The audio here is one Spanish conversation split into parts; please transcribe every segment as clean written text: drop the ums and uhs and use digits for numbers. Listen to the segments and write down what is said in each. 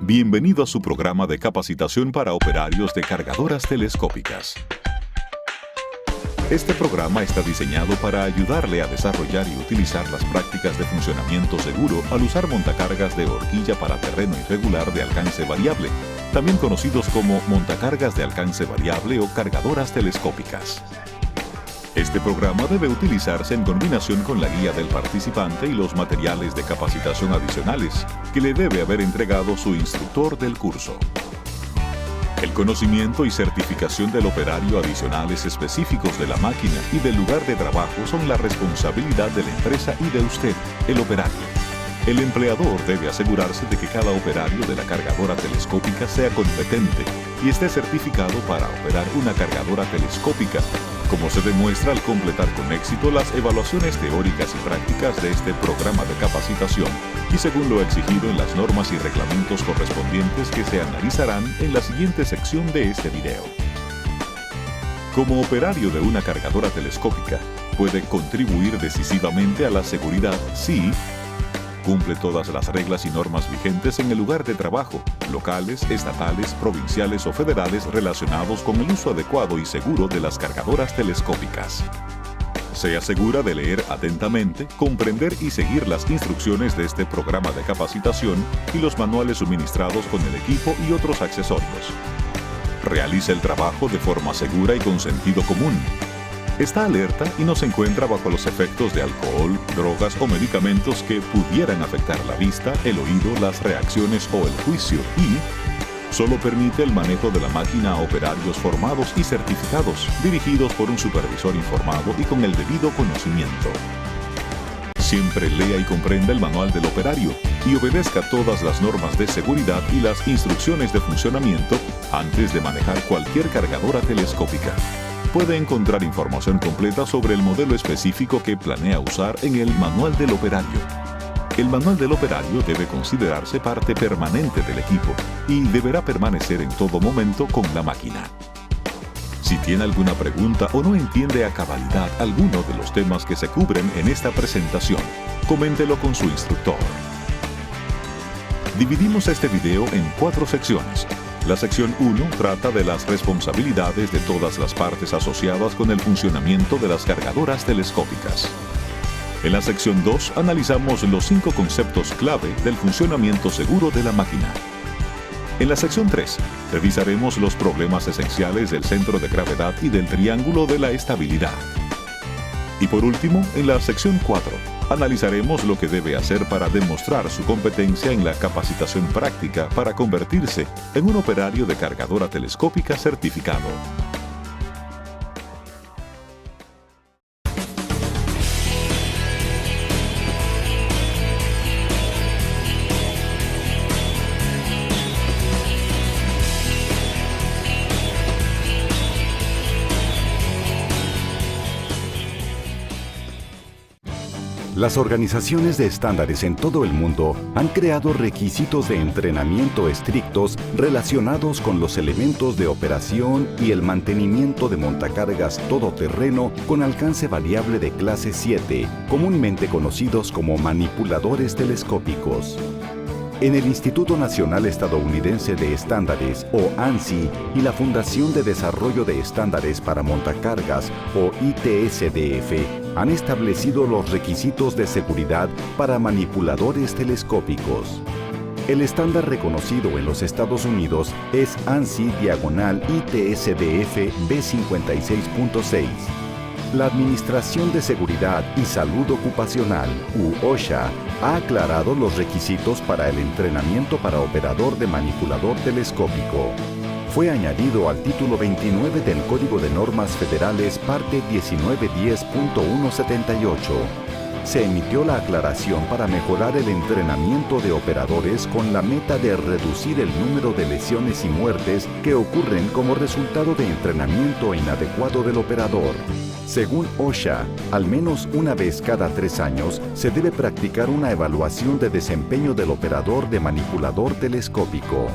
Bienvenido a su programa de capacitación para operarios de cargadoras telescópicas. Este programa está diseñado para ayudarle a desarrollar y utilizar las prácticas de funcionamiento seguro al usar montacargas de horquilla para terreno irregular de alcance variable, también conocidos como montacargas de alcance variable o cargadoras telescópicas. Este programa debe utilizarse en combinación con la guía del participante y los materiales de capacitación adicionales que le debe haber entregado su instructor del curso. El conocimiento y certificación del operario adicionales específicos de la máquina y del lugar de trabajo son la responsabilidad de la empresa y de usted, el operario. El empleador debe asegurarse de que cada operario de la cargadora telescópica sea competente y esté certificado para operar una cargadora telescópica, como se demuestra al completar con éxito las evaluaciones teóricas y prácticas de este programa de capacitación y según lo exigido en las normas y reglamentos correspondientes que se analizarán en la siguiente sección de este video. Como operario de una cargadora telescópica, puede contribuir decisivamente a la seguridad si cumple todas las reglas y normas vigentes en el lugar de trabajo, locales, estatales, provinciales o federales relacionados con el uso adecuado y seguro de las cargadoras telescópicas. Se asegura de leer atentamente, comprender y seguir las instrucciones de este programa de capacitación y los manuales suministrados con el equipo y otros accesorios. Realiza el trabajo de forma segura y con sentido común. Está alerta y no se encuentra bajo los efectos de alcohol, drogas o medicamentos que pudieran afectar la vista, el oído, las reacciones o el juicio y solo permite el manejo de la máquina a operarios formados y certificados, dirigidos por un supervisor informado y con el debido conocimiento. Siempre lea y comprenda el manual del operario y obedezca todas las normas de seguridad y las instrucciones de funcionamiento antes de manejar cualquier cargadora telescópica. Puede encontrar información completa sobre el modelo específico que planea usar en el manual del operario. El manual del operario debe considerarse parte permanente del equipo y deberá permanecer en todo momento con la máquina. Si tiene alguna pregunta o no entiende a cabalidad alguno de los temas que se cubren en esta presentación, coméntelo con su instructor. Dividimos este video en 4 secciones. La sección 1 trata de las responsabilidades de todas las partes asociadas con el funcionamiento de las cargadoras telescópicas. En la sección 2 analizamos los 5 conceptos clave del funcionamiento seguro de la máquina. En la sección 3 revisaremos los problemas esenciales del centro de gravedad y del triángulo de la estabilidad. Y por último, en la sección 4, analizaremos lo que debe hacer para demostrar su competencia en la capacitación práctica para convertirse en un operario de cargadora telescópica certificado. Las organizaciones de estándares en todo el mundo han creado requisitos de entrenamiento estrictos relacionados con los elementos de operación y el mantenimiento de montacargas todoterreno con alcance variable de clase 7, comúnmente conocidos como manipuladores telescópicos. En el Instituto Nacional Estadounidense de Estándares, o ANSI, y la Fundación de Desarrollo de Estándares para Montacargas, o ITSDF, han establecido los requisitos de seguridad para manipuladores telescópicos. El estándar reconocido en los Estados Unidos es ANSI/ITSDF B56.6. La Administración de Seguridad y Salud Ocupacional, OSHA, ha aclarado los requisitos para el entrenamiento para operador de manipulador telescópico. Fue añadido al título 29 del Código de Normas Federales, parte 1910.178. Se emitió la aclaración para mejorar el entrenamiento de operadores con la meta de reducir el número de lesiones y muertes que ocurren como resultado de entrenamiento inadecuado del operador. Según OSHA, al menos una vez cada 3 años se debe practicar una evaluación de desempeño del operador de manipulador telescópico.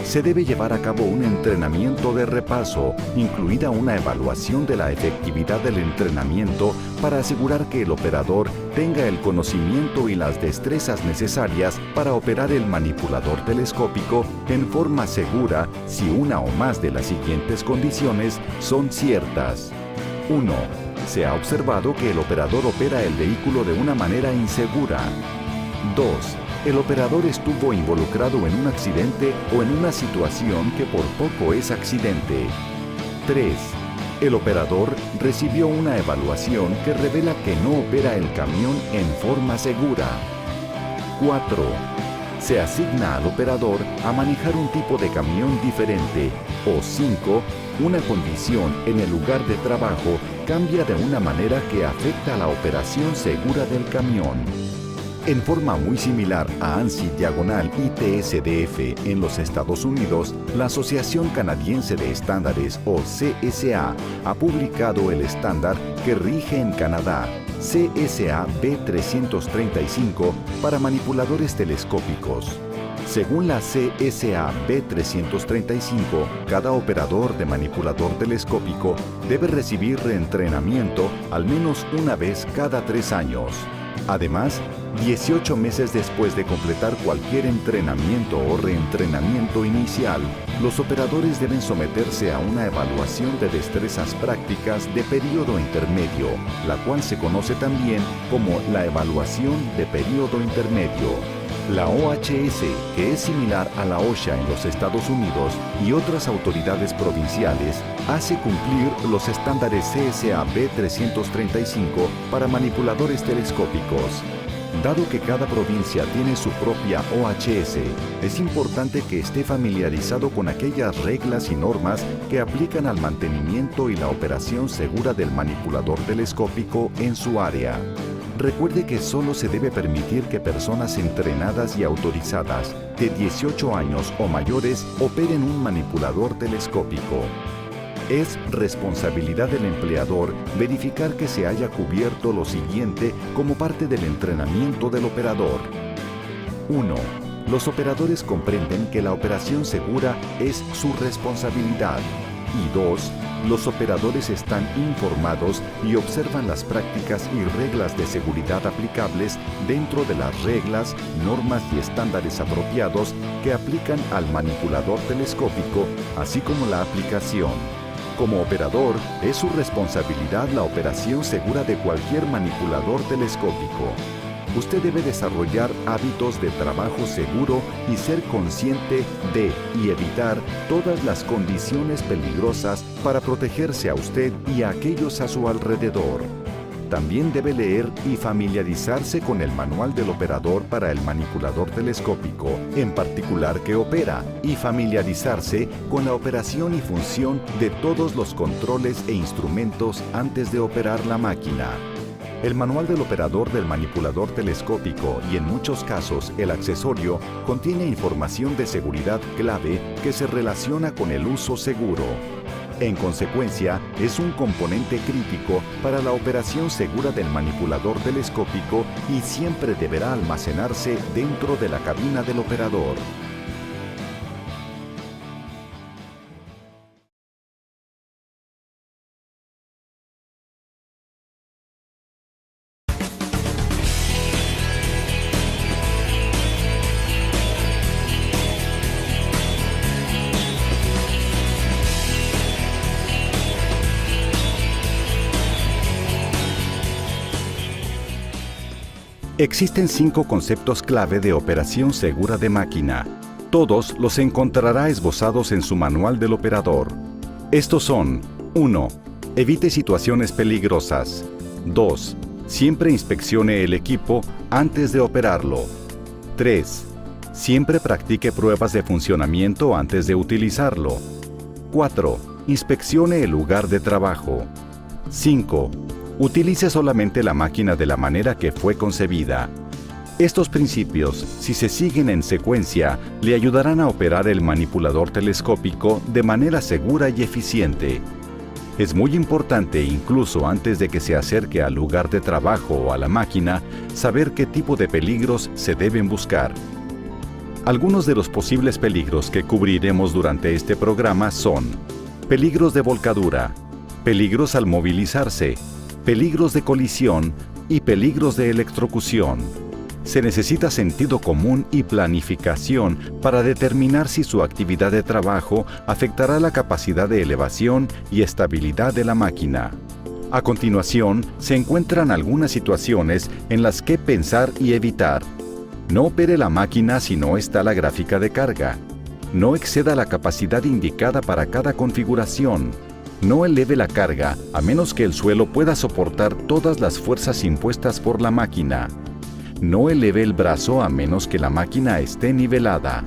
Se debe llevar a cabo un entrenamiento de repaso, incluida una evaluación de la efectividad del entrenamiento para asegurar que el operador tenga el conocimiento y las destrezas necesarias para operar el manipulador telescópico en forma segura si una o más de las siguientes condiciones son ciertas. 1. Se ha observado que el operador opera el vehículo de una manera insegura. 2. El operador estuvo involucrado en un accidente o en una situación que por poco es accidente. 3. El operador recibió una evaluación que revela que no opera el camión en forma segura. 4. Se asigna al operador a manejar un tipo de camión diferente. O 5. Una condición en el lugar de trabajo cambia de una manera que afecta la operación segura del camión. En forma muy similar a ANSI/ITSDF en los Estados Unidos, la Asociación Canadiense de Estándares o CSA ha publicado el estándar que rige en Canadá, CSA B335 para manipuladores telescópicos. Según la CSA B335, cada operador de manipulador telescópico debe recibir reentrenamiento al menos una vez cada 3 años. Además, 18 meses después de completar cualquier entrenamiento o reentrenamiento inicial, los operadores deben someterse a una evaluación de destrezas prácticas de periodo intermedio, la cual se conoce también como la evaluación de periodo intermedio. La OHS, que es similar a la OSHA en los Estados Unidos y otras autoridades provinciales, hace cumplir los estándares CSA B335 para manipuladores telescópicos. Dado que cada provincia tiene su propia OHS, es importante que esté familiarizado con aquellas reglas y normas que aplican al mantenimiento y la operación segura del manipulador telescópico en su área. Recuerde que solo se debe permitir que personas entrenadas y autorizadas de 18 años o mayores operen un manipulador telescópico. Es responsabilidad del empleador verificar que se haya cubierto lo siguiente como parte del entrenamiento del operador. 1. Los operadores comprenden que la operación segura es su responsabilidad. Y 2. Los operadores están informados y observan las prácticas y reglas de seguridad aplicables dentro de las reglas, normas y estándares apropiados que aplican al manipulador telescópico, así como la aplicación. Como operador, es su responsabilidad la operación segura de cualquier manipulador telescópico. Usted debe desarrollar hábitos de trabajo seguro y ser consciente de y evitar todas las condiciones peligrosas para protegerse a usted y a aquellos a su alrededor. También debe leer y familiarizarse con el manual del operador para el manipulador telescópico, en particular que opera, y familiarizarse con la operación y función de todos los controles e instrumentos antes de operar la máquina. El manual del operador del manipulador telescópico y en muchos casos el accesorio contiene información de seguridad clave que se relaciona con el uso seguro. En consecuencia, es un componente crítico para la operación segura del manipulador telescópico y siempre deberá almacenarse dentro de la cabina del operador. Existen 5 conceptos clave de operación segura de máquina. Todos los encontrará esbozados en su manual del operador. Estos son: 1. Evite situaciones peligrosas. 2. Siempre inspeccione el equipo antes de operarlo. 3. Siempre practique pruebas de funcionamiento antes de utilizarlo. 4. Inspeccione el lugar de trabajo. 5. Utilice solamente la máquina de la manera que fue concebida. Estos principios, si se siguen en secuencia, le ayudarán a operar el manipulador telescópico de manera segura y eficiente. Es muy importante, incluso antes de que se acerque al lugar de trabajo o a la máquina, saber qué tipo de peligros se deben buscar. Algunos de los posibles peligros que cubriremos durante este programa son: peligros de volcadura, peligros al movilizarse, peligros de colisión y peligros de electrocución. Se necesita sentido común y planificación para determinar si su actividad de trabajo afectará la capacidad de elevación y estabilidad de la máquina. A continuación, se encuentran algunas situaciones en las que pensar y evitar. No opere la máquina si no está la gráfica de carga. No exceda la capacidad indicada para cada configuración. No eleve la carga a menos que el suelo pueda soportar todas las fuerzas impuestas por la máquina. No eleve el brazo a menos que la máquina esté nivelada.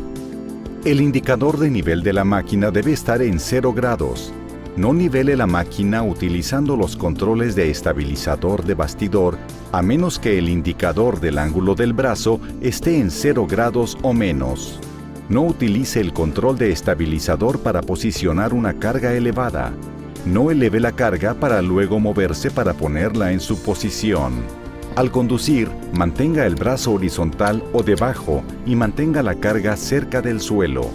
El indicador de nivel de la máquina debe estar en 0 grados. No nivele la máquina utilizando los controles de estabilizador de bastidor a menos que el indicador del ángulo del brazo esté en 0 grados o menos. No utilice el control de estabilizador para posicionar una carga elevada. No eleve la carga para luego moverse para ponerla en su posición. Al conducir, mantenga el brazo horizontal o debajo y mantenga la carga cerca del suelo.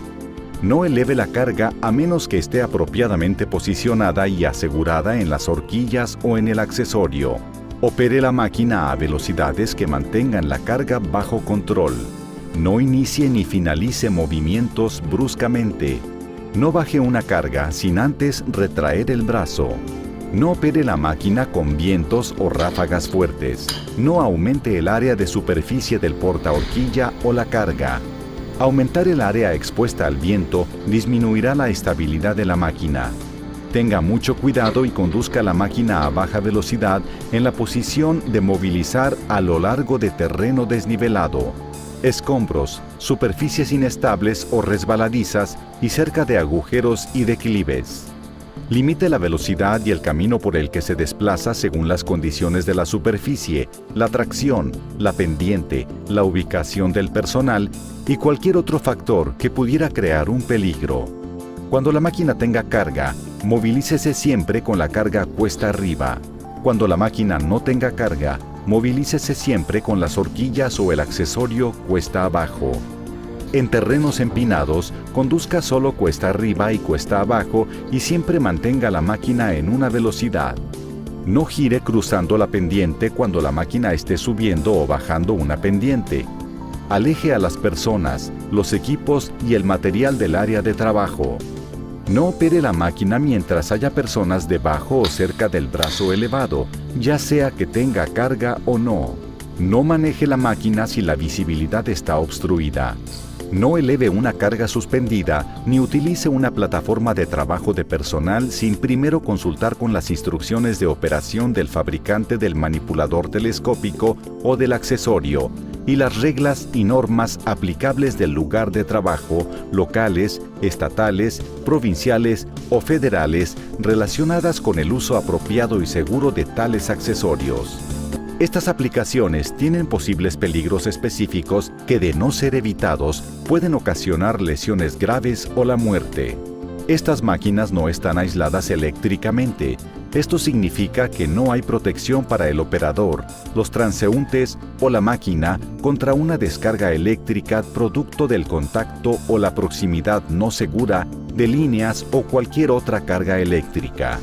No eleve la carga a menos que esté apropiadamente posicionada y asegurada en las horquillas o en el accesorio. Opere la máquina a velocidades que mantengan la carga bajo control. No inicie ni finalice movimientos bruscamente. No baje una carga sin antes retraer el brazo. No opere la máquina con vientos o ráfagas fuertes. No aumente el área de superficie del portahorquilla o la carga. Aumentar el área expuesta al viento disminuirá la estabilidad de la máquina. Tenga mucho cuidado y conduzca la máquina a baja velocidad en la posición de movilizar a lo largo de terreno desnivelado, escombros, superficies inestables o resbaladizas y cerca de agujeros y declives. Limite la velocidad y el camino por el que se desplaza según las condiciones de la superficie, la tracción, la pendiente, la ubicación del personal y cualquier otro factor que pudiera crear un peligro. Cuando la máquina tenga carga, movilícese siempre con la carga cuesta arriba. Cuando la máquina no tenga carga, movilícese siempre con las horquillas o el accesorio cuesta abajo. En terrenos empinados, conduzca solo cuesta arriba y cuesta abajo y siempre mantenga la máquina en una velocidad. No gire cruzando la pendiente cuando la máquina esté subiendo o bajando una pendiente. Aleje a las personas, los equipos y el material del área de trabajo. No opere la máquina mientras haya personas debajo o cerca del brazo elevado, ya sea que tenga carga o no. No maneje la máquina si la visibilidad está obstruida. No eleve una carga suspendida ni utilice una plataforma de trabajo de personal sin primero consultar con las instrucciones de operación del fabricante del manipulador telescópico o del accesorio y las reglas y normas aplicables del lugar de trabajo, locales, estatales, provinciales o federales relacionadas con el uso apropiado y seguro de tales accesorios. Estas aplicaciones tienen posibles peligros específicos que, de no ser evitados, pueden ocasionar lesiones graves o la muerte. Estas máquinas no están aisladas eléctricamente. Esto significa que no hay protección para el operador, los transeúntes o la máquina contra una descarga eléctrica producto del contacto o la proximidad no segura de líneas o cualquier otra carga eléctrica.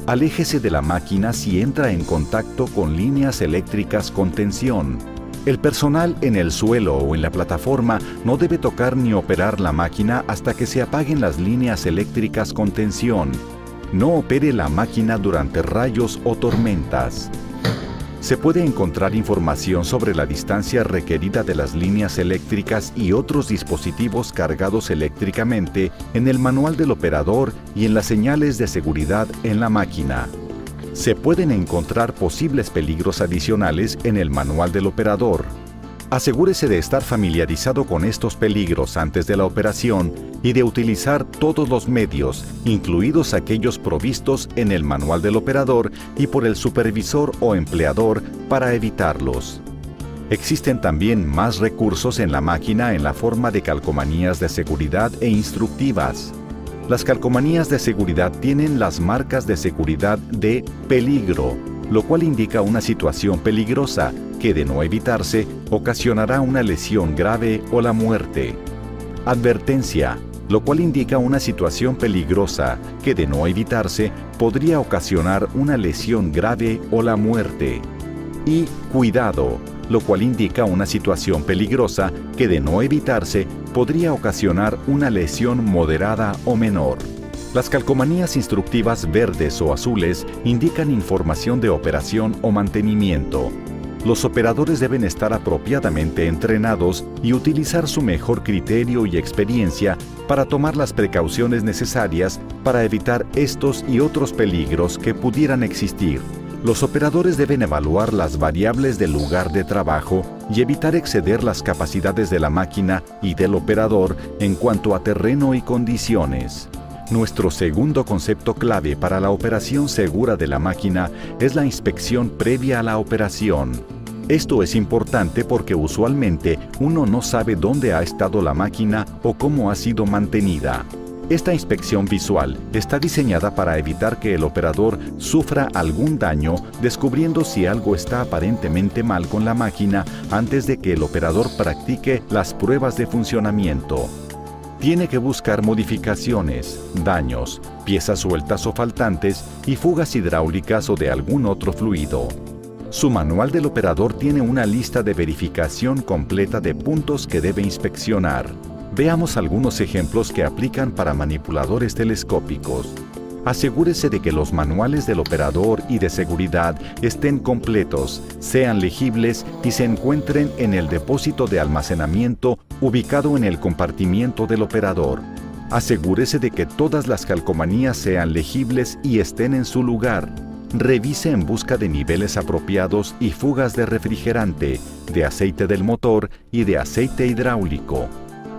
Aléjese de la máquina si entra en contacto con líneas eléctricas con tensión. El personal en el suelo o en la plataforma no debe tocar ni operar la máquina hasta que se apaguen las líneas eléctricas con tensión. No opere la máquina durante rayos o tormentas. Se puede encontrar información sobre la distancia requerida de las líneas eléctricas y otros dispositivos cargados eléctricamente en el manual del operador y en las señales de seguridad en la máquina. Se pueden encontrar posibles peligros adicionales en el manual del operador. Asegúrese de estar familiarizado con estos peligros antes de la operación y de utilizar todos los medios, incluidos aquellos provistos en el manual del operador y por el supervisor o empleador, para evitarlos. Existen también más recursos en la máquina en la forma de calcomanías de seguridad e instructivas. Las calcomanías de seguridad tienen las marcas de seguridad de peligro, lo cual indica una situación peligrosa que, de no evitarse, ocasionará una lesión grave o la muerte. Advertencia, lo cual indica una situación peligrosa que, de no evitarse, podría ocasionar una lesión grave o la muerte. Y cuidado, lo cual indica una situación peligrosa que, de no evitarse, podría ocasionar una lesión moderada o menor. Las calcomanías instructivas verdes o azules indican información de operación o mantenimiento. Los operadores deben estar apropiadamente entrenados y utilizar su mejor criterio y experiencia para tomar las precauciones necesarias para evitar estos y otros peligros que pudieran existir. Los operadores deben evaluar las variables del lugar de trabajo y evitar exceder las capacidades de la máquina y del operador en cuanto a terreno y condiciones. Nuestro segundo concepto clave para la operación segura de la máquina es la inspección previa a la operación. Esto es importante porque usualmente uno no sabe dónde ha estado la máquina o cómo ha sido mantenida. Esta inspección visual está diseñada para evitar que el operador sufra algún daño descubriendo si algo está aparentemente mal con la máquina antes de que el operador practique las pruebas de funcionamiento. Tiene que buscar modificaciones, daños, piezas sueltas o faltantes y fugas hidráulicas o de algún otro fluido. Su manual del operador tiene una lista de verificación completa de puntos que debe inspeccionar. Veamos algunos ejemplos que aplican para manipuladores telescópicos. Asegúrese de que los manuales del operador y de seguridad estén completos, sean legibles y se encuentren en el depósito de almacenamiento ubicado en el compartimiento del operador. Asegúrese de que todas las calcomanías sean legibles y estén en su lugar. Revise en busca de niveles apropiados y fugas de refrigerante, de aceite del motor y de aceite hidráulico.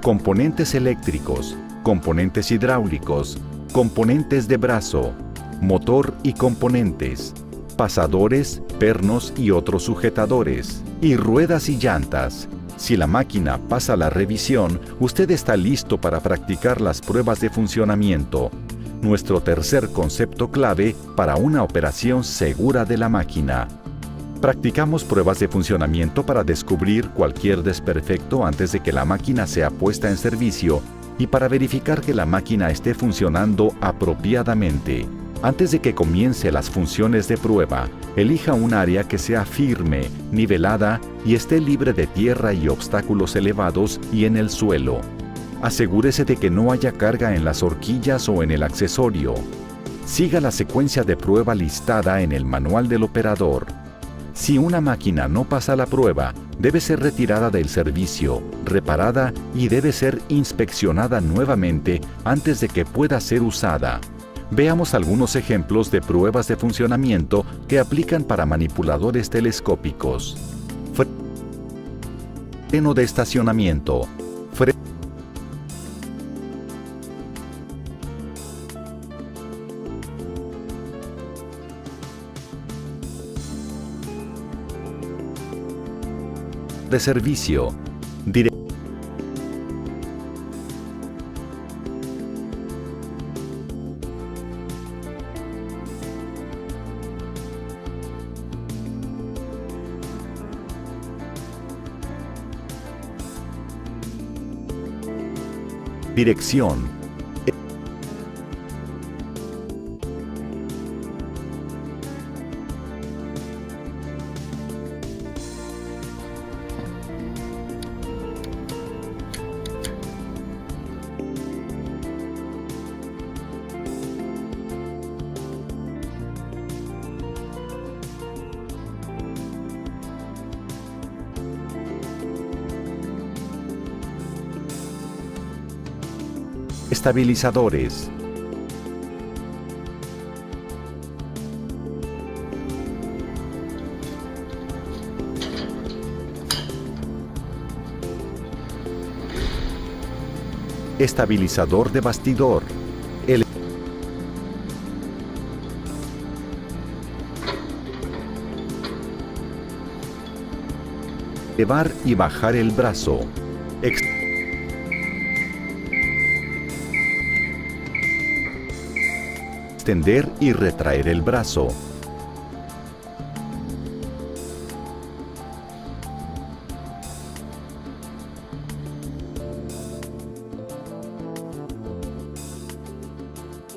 Componentes eléctricos, componentes hidráulicos, componentes de brazo, motor y componentes, pasadores, pernos y otros sujetadores, y ruedas y llantas. Si la máquina pasa la revisión, usted está listo para practicar las pruebas de funcionamiento. Nuestro tercer concepto clave para una operación segura de la máquina. Practicamos pruebas de funcionamiento para descubrir cualquier desperfecto antes de que la máquina sea puesta en servicio y para verificar que la máquina esté funcionando apropiadamente. Antes de que comience las funciones de prueba, elija un área que sea firme, nivelada y esté libre de tierra y obstáculos elevados y en el suelo. Asegúrese de que no haya carga en las horquillas o en el accesorio. Siga la secuencia de prueba listada en el manual del operador. Si una máquina no pasa la prueba, debe ser retirada del servicio, reparada y debe ser inspeccionada nuevamente antes de que pueda ser usada. Veamos algunos ejemplos de pruebas de funcionamiento que aplican para manipuladores telescópicos. Freno de estacionamiento. De servicio. Dirección. Estabilizadores. Estabilizador de bastidor. Elevar y bajar el brazo. extender y retraer el brazo.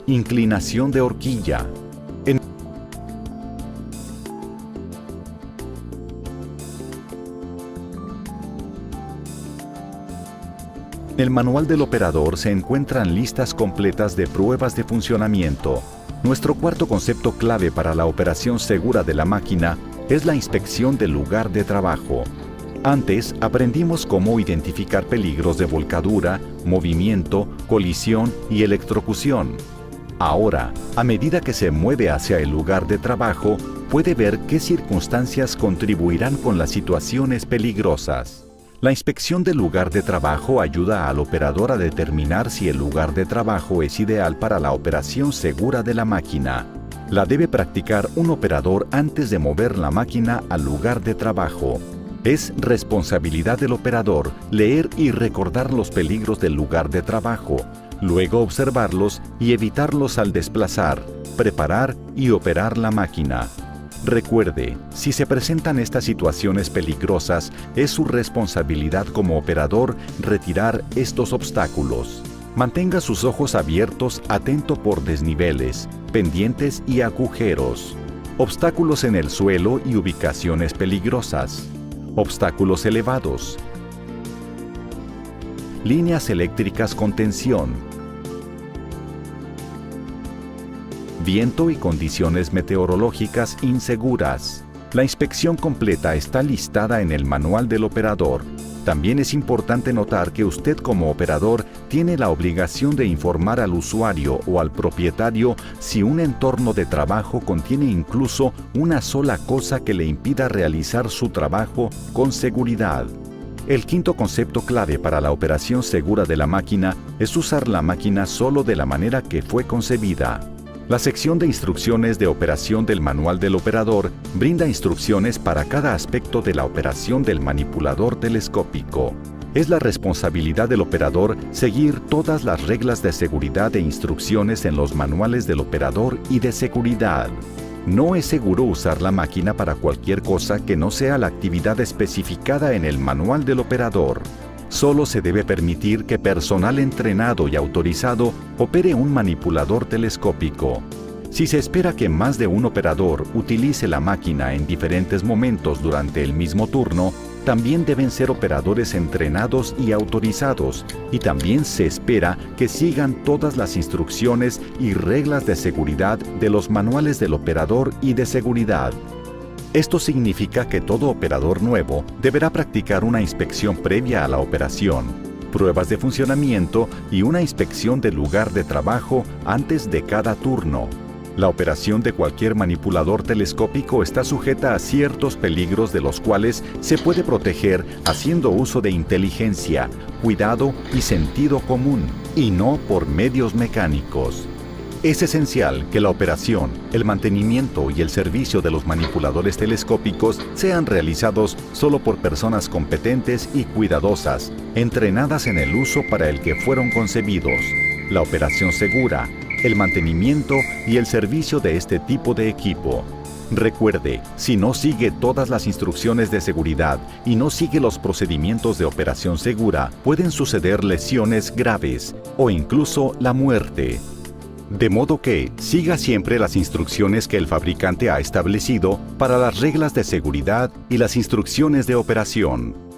Inclinación de horquilla. En el manual del operador se encuentran listas completas de pruebas de funcionamiento. Nuestro cuarto concepto clave para la operación segura de la máquina es la inspección del lugar de trabajo. Antes aprendimos cómo identificar peligros de volcadura, movimiento, colisión y electrocución. Ahora, a medida que se mueve hacia el lugar de trabajo, puede ver qué circunstancias contribuirán con las situaciones peligrosas. La inspección del lugar de trabajo ayuda al operador a determinar si el lugar de trabajo es ideal para la operación segura de la máquina. La debe practicar un operador antes de mover la máquina al lugar de trabajo. Es responsabilidad del operador leer y recordar los peligros del lugar de trabajo, luego observarlos y evitarlos al desplazar, preparar y operar la máquina. Recuerde, si se presentan estas situaciones peligrosas, es su responsabilidad como operador retirar estos obstáculos. Mantenga sus ojos abiertos, atento por desniveles, pendientes y agujeros, obstáculos en el suelo y ubicaciones peligrosas, obstáculos elevados, líneas eléctricas con tensión, viento y condiciones meteorológicas inseguras. La inspección completa está listada en el manual del operador. También es importante notar que usted como operador tiene la obligación de informar al usuario o al propietario si un entorno de trabajo contiene incluso una sola cosa que le impida realizar su trabajo con seguridad. El quinto concepto clave para la operación segura de la máquina es usar la máquina solo de la manera que fue concebida. La sección de instrucciones de operación del manual del operador brinda instrucciones para cada aspecto de la operación del manipulador telescópico. Es la responsabilidad del operador seguir todas las reglas de seguridad e instrucciones en los manuales del operador y de seguridad. No es seguro usar la máquina para cualquier cosa que no sea la actividad especificada en el manual del operador. Solo se debe permitir que personal entrenado y autorizado opere un manipulador telescópico. Si se espera que más de un operador utilice la máquina en diferentes momentos durante el mismo turno, también deben ser operadores entrenados y autorizados, y también se espera que sigan todas las instrucciones y reglas de seguridad de los manuales del operador y de seguridad. Esto significa que todo operador nuevo deberá practicar una inspección previa a la operación, pruebas de funcionamiento y una inspección del lugar de trabajo antes de cada turno. La operación de cualquier manipulador telescópico está sujeta a ciertos peligros de los cuales se puede proteger haciendo uso de inteligencia, cuidado y sentido común, y no por medios mecánicos. Es esencial que la operación, el mantenimiento y el servicio de los manipuladores telescópicos sean realizados solo por personas competentes y cuidadosas, entrenadas en el uso para el que fueron concebidos. La operación segura, el mantenimiento y el servicio de este tipo de equipo. Recuerde, si no sigue todas las instrucciones de seguridad y no sigue los procedimientos de operación segura, pueden suceder lesiones graves o incluso la muerte. De modo que siga siempre las instrucciones que el fabricante ha establecido para las reglas de seguridad y las instrucciones de operación.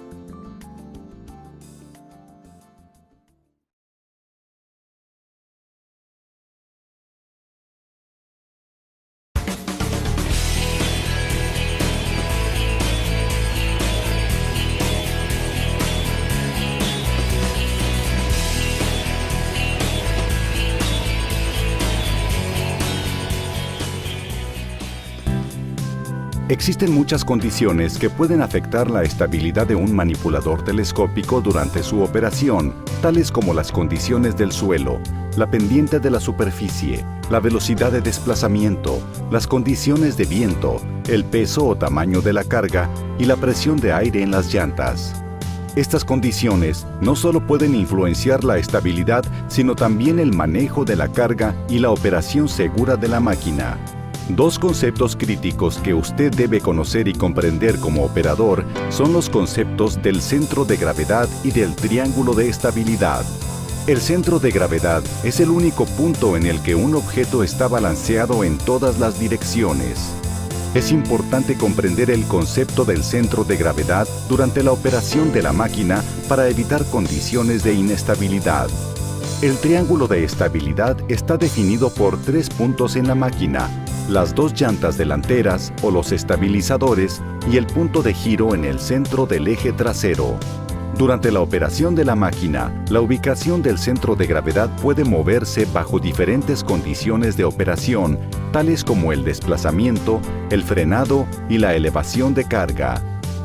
Existen muchas condiciones que pueden afectar la estabilidad de un manipulador telescópico durante su operación, tales como las condiciones del suelo, la pendiente de la superficie, la velocidad de desplazamiento, las condiciones de viento, el peso o tamaño de la carga y la presión de aire en las llantas. Estas condiciones no solo pueden influenciar la estabilidad, sino también el manejo de la carga y la operación segura de la máquina. Dos conceptos críticos que usted debe conocer y comprender como operador son los conceptos del centro de gravedad y del triángulo de estabilidad. El centro de gravedad es el único punto en el que un objeto está balanceado en todas las direcciones. Es importante comprender el concepto del centro de gravedad durante la operación de la máquina para evitar condiciones de inestabilidad. El triángulo de estabilidad está definido por 3 puntos en la máquina: las 2 llantas delanteras o los estabilizadores y el punto de giro en el centro del eje trasero. Durante la operación de la máquina, la ubicación del centro de gravedad puede moverse bajo diferentes condiciones de operación, tales como el desplazamiento, el frenado y la elevación de carga.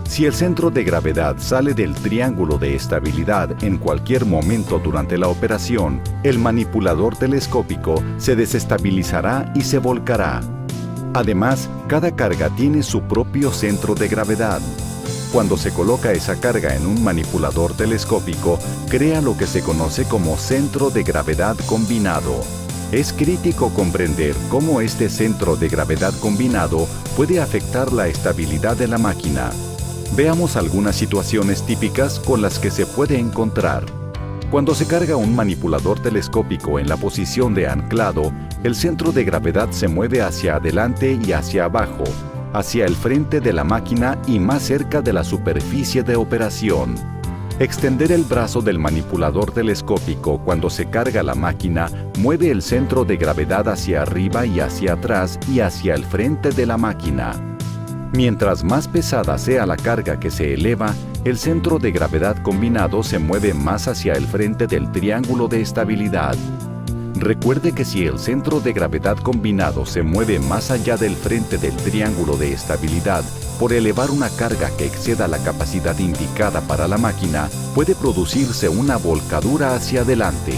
Si el centro de gravedad sale del triángulo de estabilidad en cualquier momento durante la operación, el manipulador telescópico se desestabilizará y se volcará. Además, cada carga tiene su propio centro de gravedad. Cuando se coloca esa carga en un manipulador telescópico, crea lo que se conoce como centro de gravedad combinado. Es crítico comprender cómo este centro de gravedad combinado puede afectar la estabilidad de la máquina. Veamos algunas situaciones típicas con las que se puede encontrar. Cuando se carga un manipulador telescópico en la posición de anclado, el centro de gravedad se mueve hacia adelante y hacia abajo, hacia el frente de la máquina y más cerca de la superficie de operación. Extender el brazo del manipulador telescópico cuando se carga la máquina mueve el centro de gravedad hacia arriba y hacia atrás y hacia el frente de la máquina. Mientras más pesada sea la carga que se eleva, el centro de gravedad combinado se mueve más hacia el frente del triángulo de estabilidad. Recuerde que si el centro de gravedad combinado se mueve más allá del frente del triángulo de estabilidad por elevar una carga que exceda la capacidad indicada para la máquina, puede producirse una volcadura hacia adelante.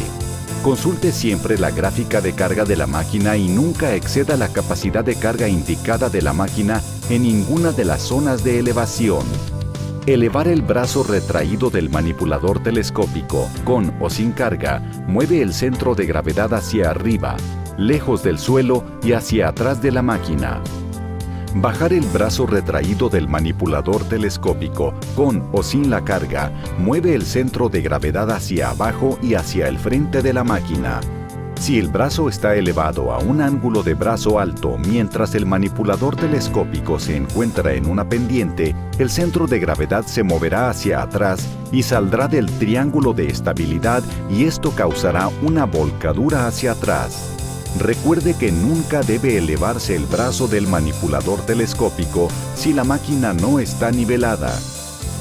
Consulte siempre la gráfica de carga de la máquina y nunca exceda la capacidad de carga indicada de la máquina en ninguna de las zonas de elevación. Elevar el brazo retraído del manipulador telescópico, con o sin carga, mueve el centro de gravedad hacia arriba, lejos del suelo y hacia atrás de la máquina. Bajar el brazo retraído del manipulador telescópico, con o sin la carga, mueve el centro de gravedad hacia abajo y hacia el frente de la máquina. Si el brazo está elevado a un ángulo de brazo alto mientras el manipulador telescópico se encuentra en una pendiente, el centro de gravedad se moverá hacia atrás y saldrá del triángulo de estabilidad y esto causará una volcadura hacia atrás. Recuerde que nunca debe elevarse el brazo del manipulador telescópico si la máquina no está nivelada.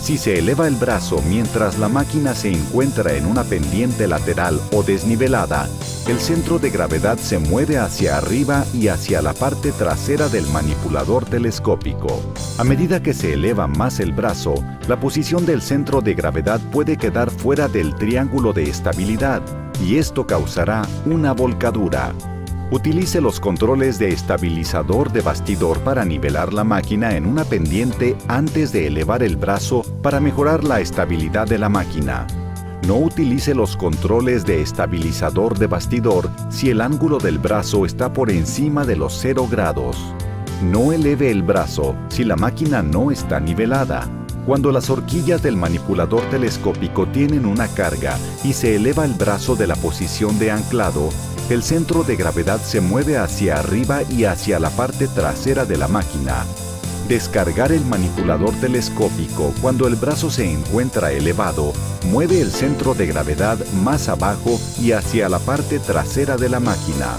Si se eleva el brazo mientras la máquina se encuentra en una pendiente lateral o desnivelada, el centro de gravedad se mueve hacia arriba y hacia la parte trasera del manipulador telescópico. A medida que se eleva más el brazo, la posición del centro de gravedad puede quedar fuera del triángulo de estabilidad, y esto causará una volcadura. Utilice los controles de estabilizador de bastidor para nivelar la máquina en una pendiente antes de elevar el brazo para mejorar la estabilidad de la máquina. No utilice los controles de estabilizador de bastidor si el ángulo del brazo está por encima de los 0 grados. No eleve el brazo si la máquina no está nivelada. Cuando las horquillas del manipulador telescópico tienen una carga y se eleva el brazo de la posición de anclado, el centro de gravedad se mueve hacia arriba y hacia la parte trasera de la máquina. Descargar el manipulador telescópico cuando el brazo se encuentra elevado mueve el centro de gravedad más abajo y hacia la parte trasera de la máquina.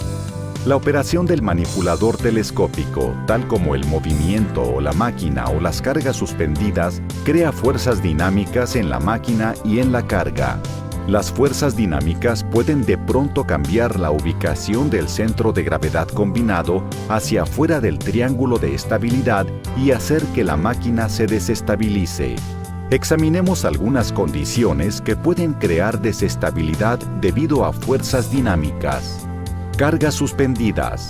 La operación del manipulador telescópico, tal como el movimiento o la máquina o las cargas suspendidas, crea fuerzas dinámicas en la máquina y en la carga. Las fuerzas dinámicas pueden de pronto cambiar la ubicación del centro de gravedad combinado hacia fuera del triángulo de estabilidad y hacer que la máquina se desestabilice. Examinemos algunas condiciones que pueden crear desestabilidad debido a fuerzas dinámicas. Cargas suspendidas.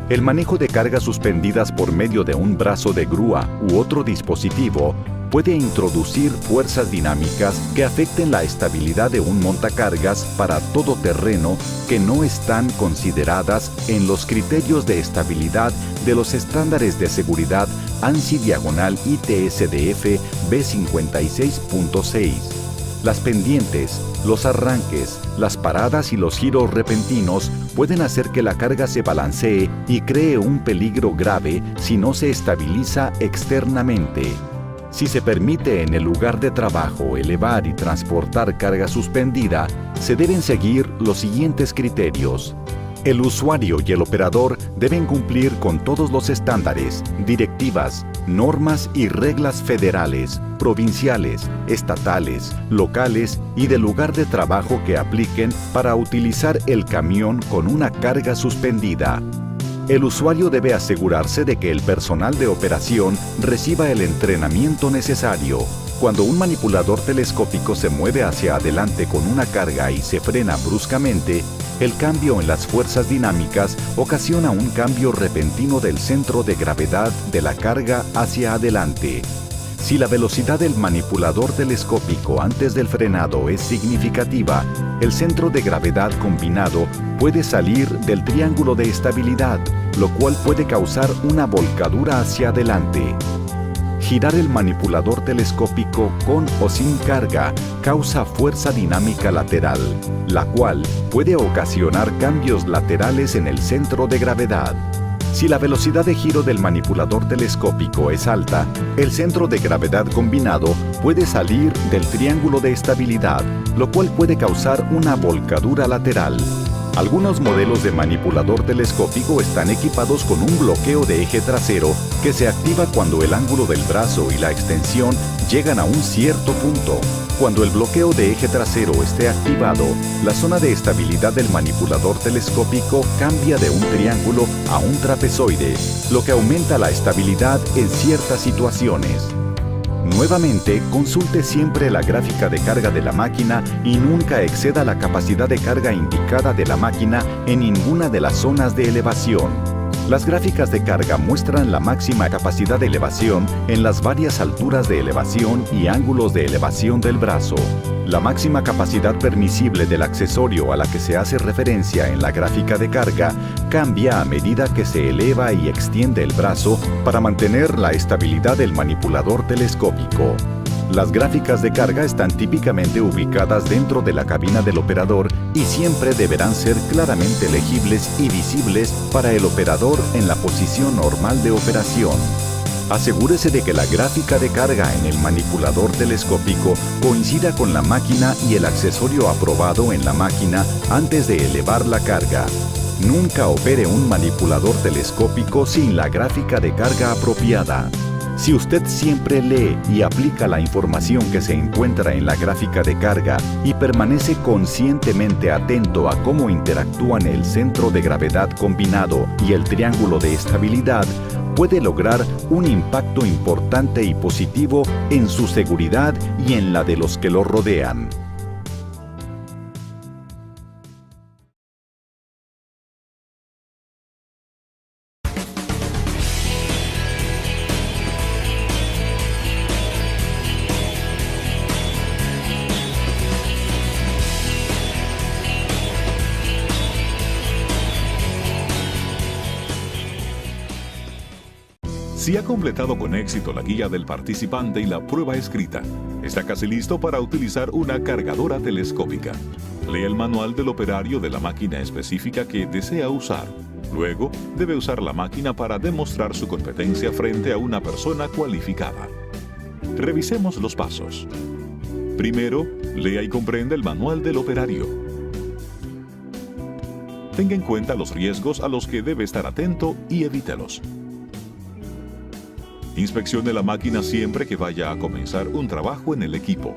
El manejo de cargas suspendidas por medio de un brazo de grúa u otro dispositivo puede introducir fuerzas dinámicas que afecten la estabilidad de un montacargas para todo terreno que no están consideradas en los criterios de estabilidad de los estándares de seguridad ANSI/ITSDF B56.6. Las pendientes, los arranques, las paradas y los giros repentinos pueden hacer que la carga se balancee y cree un peligro grave si no se estabiliza externamente. Si se permite en el lugar de trabajo elevar y transportar carga suspendida, se deben seguir los siguientes criterios. El usuario y el operador deben cumplir con todos los estándares, directivas, normas y reglas federales, provinciales, estatales, locales y del lugar de trabajo que apliquen para utilizar el camión con una carga suspendida. El usuario debe asegurarse de que el personal de operación reciba el entrenamiento necesario. Cuando un manipulador telescópico se mueve hacia adelante con una carga y se frena bruscamente, el cambio en las fuerzas dinámicas ocasiona un cambio repentino del centro de gravedad de la carga hacia adelante. Si la velocidad del manipulador telescópico antes del frenado es significativa, el centro de gravedad combinado puede salir del triángulo de estabilidad, lo cual puede causar una volcadura hacia adelante. Girar el manipulador telescópico con o sin carga causa fuerza dinámica lateral, la cual puede ocasionar cambios laterales en el centro de gravedad. Si la velocidad de giro del manipulador telescópico es alta, el centro de gravedad combinado puede salir del triángulo de estabilidad, lo cual puede causar una volcadura lateral. Algunos modelos de manipulador telescópico están equipados con un bloqueo de eje trasero que se activa cuando el ángulo del brazo y la extensión llegan a un cierto punto. Cuando el bloqueo de eje trasero esté activado, la zona de estabilidad del manipulador telescópico cambia de un triángulo a un trapezoide, lo que aumenta la estabilidad en ciertas situaciones. Nuevamente, consulte siempre la gráfica de carga de la máquina y nunca exceda la capacidad de carga indicada de la máquina en ninguna de las zonas de elevación. Las gráficas de carga muestran la máxima capacidad de elevación en las varias alturas de elevación y ángulos de elevación del brazo. La máxima capacidad permisible del accesorio a la que se hace referencia en la gráfica de carga cambia a medida que se eleva y extiende el brazo para mantener la estabilidad del manipulador telescópico. Las gráficas de carga están típicamente ubicadas dentro de la cabina del operador y siempre deberán ser claramente legibles y visibles para el operador en la posición normal de operación. Asegúrese de que la gráfica de carga en el manipulador telescópico coincida con la máquina y el accesorio aprobado en la máquina antes de elevar la carga. Nunca opere un manipulador telescópico sin la gráfica de carga apropiada. Si usted siempre lee y aplica la información que se encuentra en la gráfica de carga y permanece conscientemente atento a cómo interactúan el centro de gravedad combinado y el triángulo de estabilidad, puede lograr un impacto importante y positivo en su seguridad y en la de los que lo rodean. Si ha completado con éxito la guía del participante y la prueba escrita, está casi listo para utilizar una cargadora telescópica. Lea el manual del operario de la máquina específica que desea usar. Luego, debe usar la máquina para demostrar su competencia frente a una persona cualificada. Revisemos los pasos. Primero, lea y comprenda el manual del operario. Tenga en cuenta los riesgos a los que debe estar atento y evítelos. Inspeccione la máquina siempre que vaya a comenzar un trabajo en el equipo.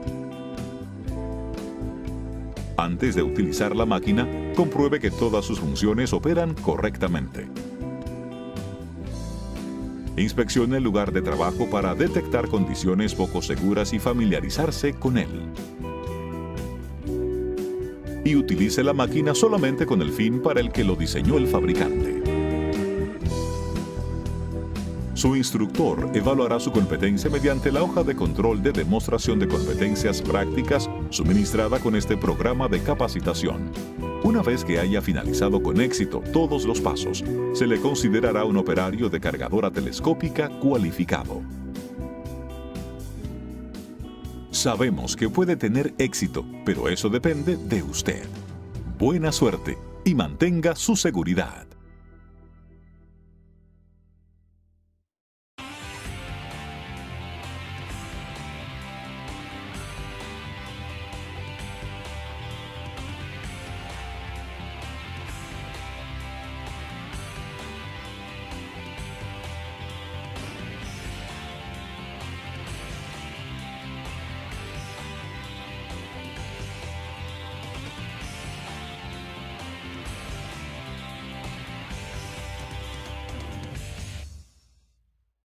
Antes de utilizar la máquina, compruebe que todas sus funciones operan correctamente. Inspeccione el lugar de trabajo para detectar condiciones poco seguras y familiarizarse con él. Y utilice la máquina solamente con el fin para el que lo diseñó el fabricante. Su instructor evaluará su competencia mediante la hoja de control de demostración de competencias prácticas suministrada con este programa de capacitación. Una vez que haya finalizado con éxito todos los pasos, se le considerará un operario de cargadora telescópica cualificado. Sabemos que puede tener éxito, pero eso depende de usted. Buena suerte y mantenga su seguridad.